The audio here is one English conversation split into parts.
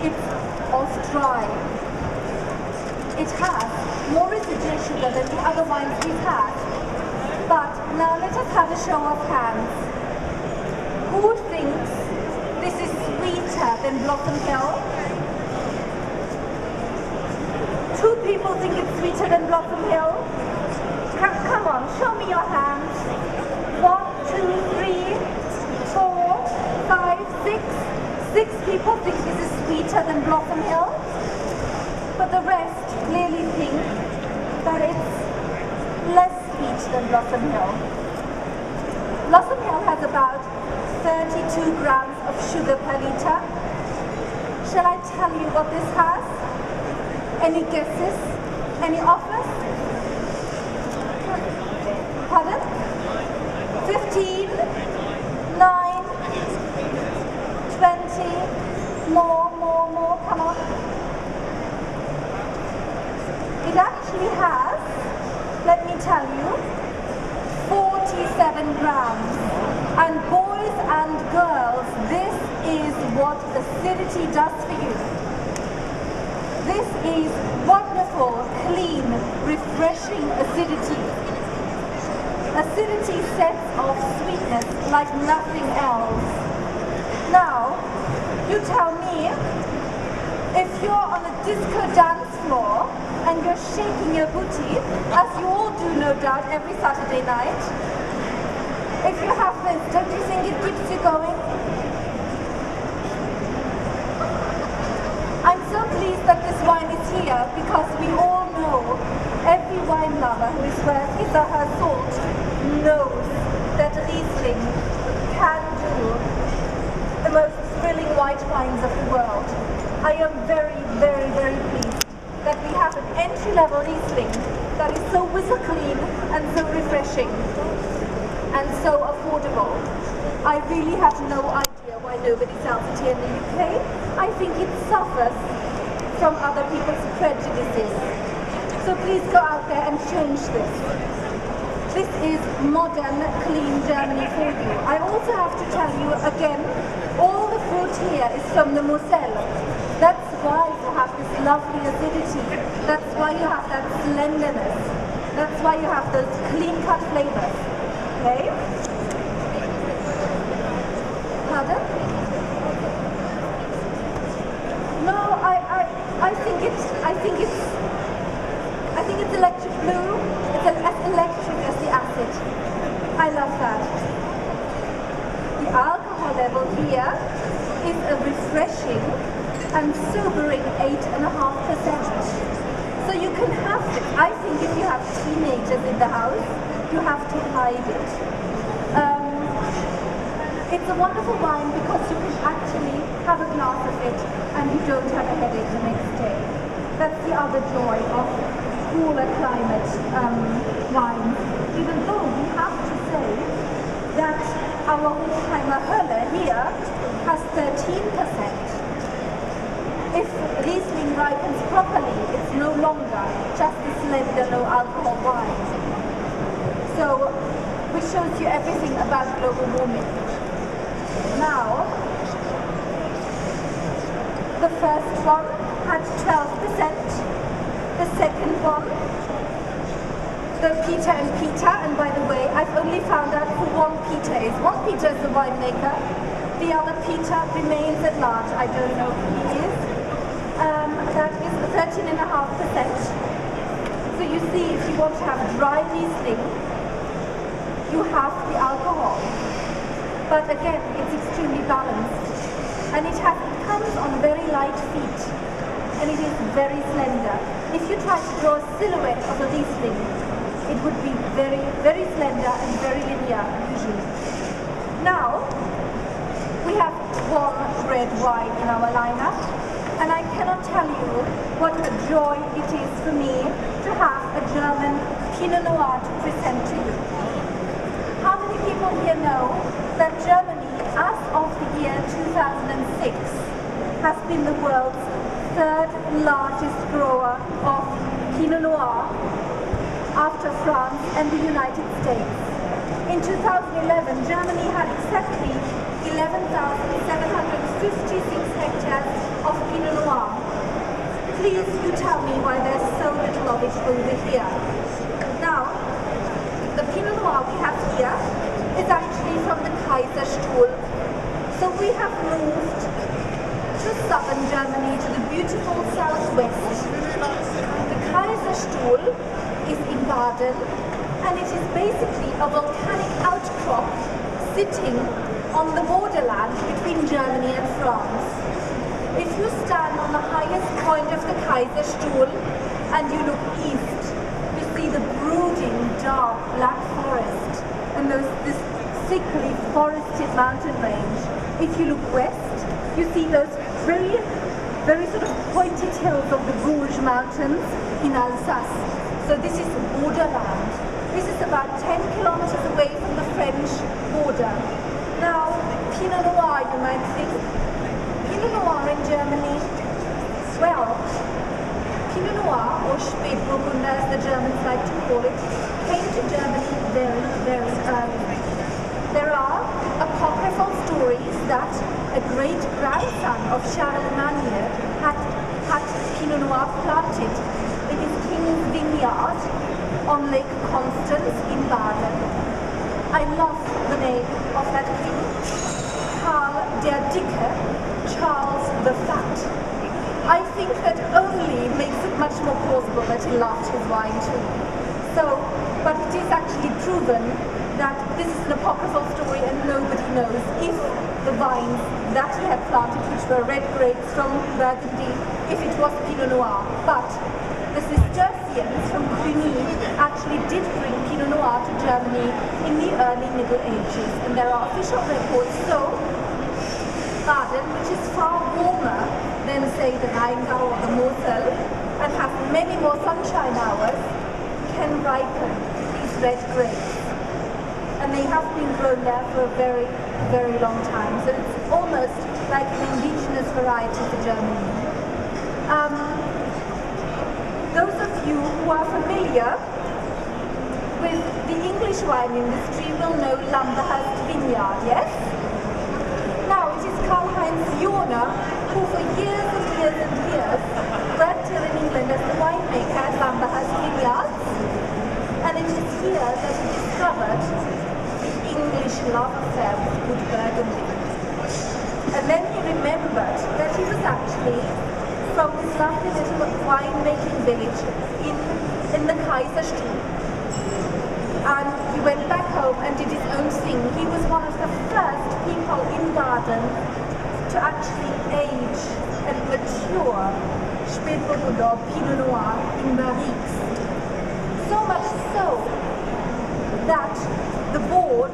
It's Austral. It has more residual sugar than the other wines we've had. But now let us have a show of hands. Who thinks this is sweeter than Blossom Hill? 2 people think it's sweeter than Blossom Hill. Come on, show me your hands. 1, 2, 3, 4, 5, 6. 6 people think this is sweeter than Blossom Hill. But the rest clearly think that it's less sweet than Blossom Hill. Blossom Hill has about 32 grams of sugar per litre. Shall I tell you what this has? Any guesses? Any offers? Pardon? 15, 9, 20, more, come on. It actually has, let me tell you, 47 grams. And boys and girls, this is what acidity does for you. This is wonderful, clean, refreshing acidity. Acidity sets off sweetness like nothing else. Now, you tell me, if you're on a disco dance floor and you're shaking your booty, as you all do no doubt every Saturday night, if you have this, don't you think it keeps you going? I'm so pleased that this wine is here because we all know, every wine lover who is worth his or her salt knows that Riesling can do the most thrilling white wines of the world. I am very, very, very pleased that we have an entry-level Riesling that is so whistle clean and so refreshing and so affordable. I really have no idea why nobody sells it here in the UK. I think it suffers from other people's prejudices. So please go out there and change this. This is modern, clean Germany for you. I also have to tell you again, all the fruit here is from the Moselle. That's why you have this lovely acidity. That's why you have that slenderness. That's why you have those clean-cut flavors. Okay? Pardon? No, I think it's electric blue. It's as electric as the acid. I love that. The alcohol level here is a refreshing and sobering 8.5%. So you can have it. I think if you have teenagers in the house, you have to hide it. It's a wonderful wine because you can actually have a glass of it and you don't have a headache the next day. That's the other joy of cooler climate wines. Even though we have to say that our Hofheimer Hölle here has 13%. If Riesling ripens properly, it's no longer just a slender, low alcohol wine. So, which shows you everything about global warming. Now, the first one had 12%, the second one, the Peter and Peter, and by the way, I've only found out who one Peter is. One Peter is the winemaker, the other Peter remains at large, I don't know who he is. That is 13.5%. So you see, if you want to have dry Riesling, you have the alcohol. But again, it's extremely balanced. And it comes on very light feet. And it is very slender. If you try to draw a silhouette of a Riesling, it would be very, very slender and very linear, usually. Now, we have one red wine in our lineup. And I cannot tell you what a joy it is for me to have a German Pinot Noir to present to you. How many people here know that Germany, as of the year 2006, has been the world's 3rd largest grower of Pinot Noir after France and the United States? In 2011, Germany had exactly 11,756 hectares of Pinot Noir please you tell me why there's so little of it over here. Now, the Pinot Noir we have here is actually from the Kaiserstuhl. So we have moved to southern Germany, to the beautiful southwest. The Kaiserstuhl is in Baden, and it is basically a volcanic outcrop sitting on the borderland between Germany and France. If you stand on the highest point of the Kaiserstuhl and you look east, you see the brooding, dark, black forest and this thickly forested mountain range. If you look west, you see those very, very sort of pointed hills of the Vosges Mountains in Alsace. So this is borderland. This is about 10 kilometers away from the French border. Now, Pinot Noir, you might think. Pinot Noir in Germany, well, Pinot Noir, or Spätburgunder as the Germans like to call it, came to Germany very, very early. There are apocryphal stories that a great-grandson of Charlemagne had Pinot Noir planted in his king's vineyard on Lake Constance in Baden. I love the name of that king, Karl der Dicke, Charles the Fat. I think that only makes it much more plausible that he loved his wine too. So, but it is actually proven that this is an apocryphal story and nobody knows if the vines that he had planted, which were red grapes from Burgundy, if it was Pinot Noir. But the Cistercians from Cluny actually did bring Pinot Noir to Germany in the early Middle Ages, and there are official records. So Baden, which is far warmer than, say, the Rheingau or the Mosel, and has many more sunshine hours, can ripen these red grapes. And they have been grown there for a very, very long time. So it's almost like an indigenous variety for Germany. Those of you who are familiar with the English wine industry will know Lamberhurst Vineyard, yes? Now, it is Karl-Heinz Jorna who for years and years and years worked here in England as the winemaker at Lamberhurst Vineyards. And it is here that he discovered the English love affair with good Burgundy. And then he remembered that he was actually from this lovely little wine-making village in the Kaiserstuhl. And he went back home and did his own thing. He was one of the first people in Baden to actually age and mature Spätburgunder Pinot Noir in barriques. So much so that the board,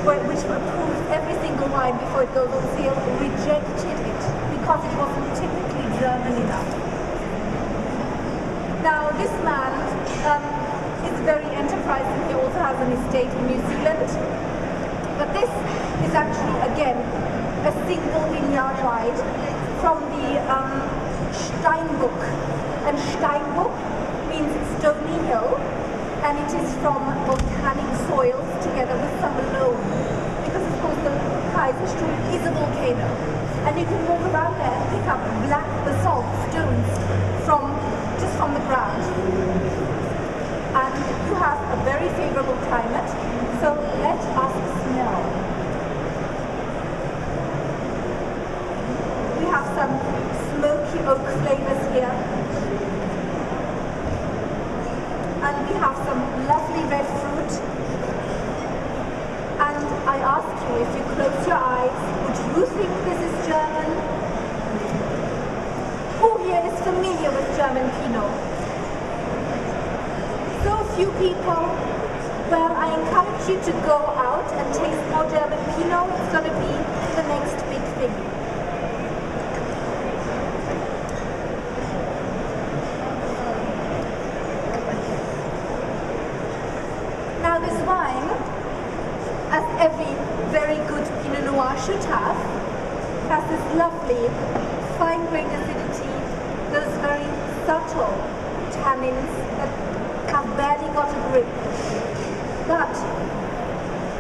which approves every single wine before it goes on sale, rejected it because it wasn't typically German enough. Now, this man is very enterprising. He also has an estate in New Zealand. But this is actually, again, a single vineyard wine from the Steinbuch. And Steinbuch means stony hill, and it is from volcanic soils together with some loam. Because, of course, the Kaiserstuhl is a volcano. And you can walk around there and pick up black basalt stones just from the ground. And you have a very favorable climate, so let us smell. We have some smoky oak flavors here. And we have some lovely red fruit. And I ask you, if you close your eyes, would you think this is German? Who here is familiar with German Pinot? So few people. Well, I encourage you to go out and taste more German Pinot. It's going to be the next big thing. Now this wine, as every very good Pinot Noir should have, has this lovely fine-grained acidity, those very subtle tannins that have barely got a grip. But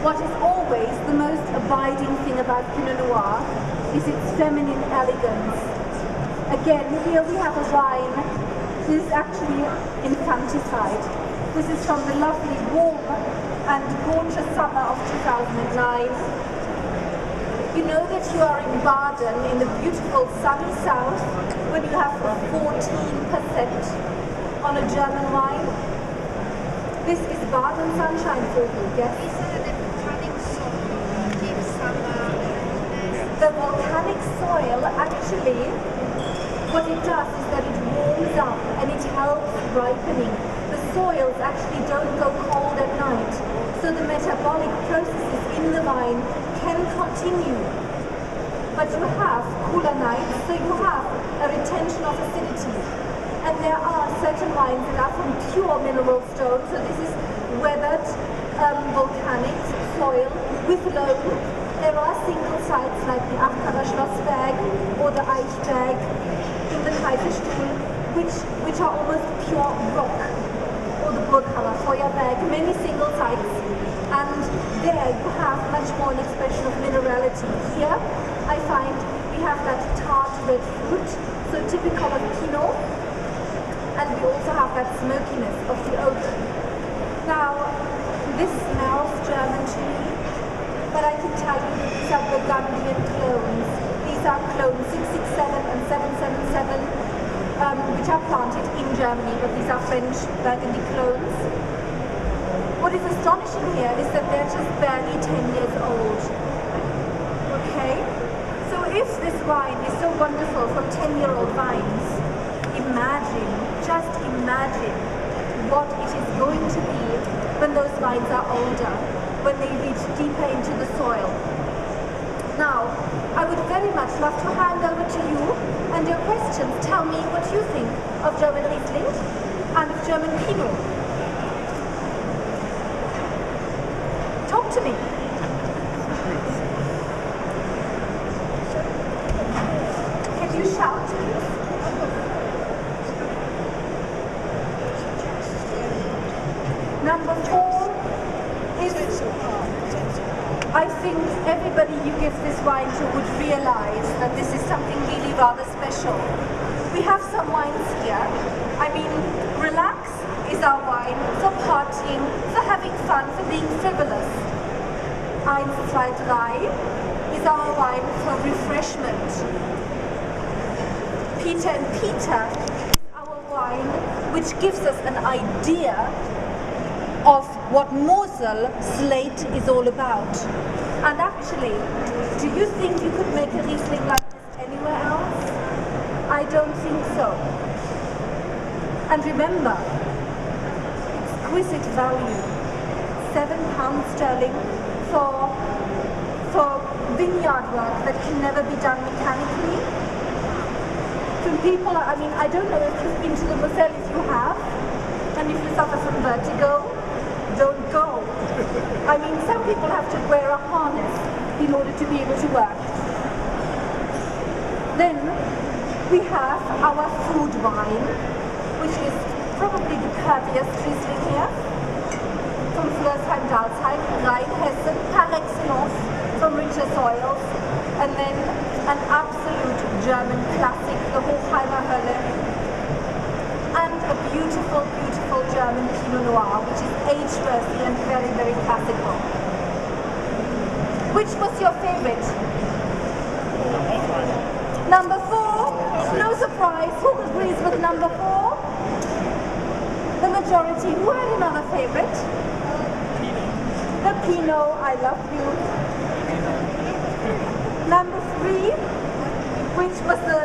what is always the most abiding thing about Pinot Noir is its feminine elegance. Again, here we have a wine. This is actually infanticide. This is from the lovely, warm and gorgeous summer of 2009. You know that you are in Baden, in the beautiful sunny south, when you have 14% on a German wine. This is Baden sunshine for you, yes? The volcanic soil, actually, what it does is that it warms up and it helps ripening. The soils actually don't go cold at night, so the metabolic processes in the vine can continue. But you have cooler nights, so you have a retention of acidity. And there are certain wines that are from pure mineral stone, so this is weathered volcanic soil with loam. There are single sites like the Acharer Schlossberg or the Eichberg in the Kaiserstuhl, which are almost pure rock, or the Burghaller Feuerberg, many single sites, and there you have much more an expression of minerality. Here I find we have that tart red fruit, so typical of Pinot, and we also have that smokiness of the oak. Now, this smells German to me, but I can tell you that these are Burgundian clones. These are clones 667 and 777, which are planted in Germany, but these are French Burgundy clones. What is astonishing here is that they're just barely 10 years old. Okay? So if this wine is so wonderful from 10-year-old vines, just imagine what it is going to be when those vines are older, when they reach deeper into the soil. Now, I would very much love to hand over to you and your questions. Tell me what you think of German Riesling and of German Pinot. Talk to me. Can you shout, please? Number 4 is, I think everybody you give this wine to would realize that this is something really rather special. We have some wines here. I mean, relax is our wine for partying, for having fun, for being frivolous. 1, 2, 3 is our wine for refreshment. Peter and Peter is our wine which gives us an idea of what Mosel slate is all about. And actually, do you think you could make a Riesling like this anywhere else? I don't think so. And remember, exquisite value, £7 for vineyard work that can never be done mechanically. Some people, I mean, I don't know if you've been to the Moselle. If you have, and if you suffer from vertigo, don't go. I mean, some people have to wear a harness in order to be able to work. Then we have our food wine, which is probably the curviest Riesling here, from Florsheim-Dalsheim, Rheinhessen, par excellence, from richer soils, and then an absolute German classic, the Hochheimer Hölle, and a beautiful, beautiful German Pinot Noir, which is age-worthy and very, very classical. Which was your favorite? Number 4? No surprise. Who agrees with number 4? The majority. Who had another favorite? The Pinot. I love you. Number 3, which was the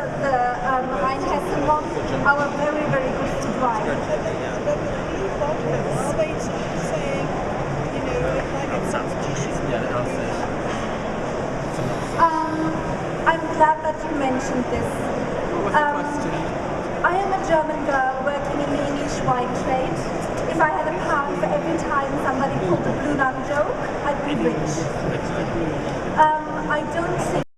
Rheinhessen one, our very, very good food wine. I'm glad that you mentioned this. I am a German girl working in the English wine trade. If I had a pound for every time somebody pulled a Blue Nun joke, I'd be rich. I don't think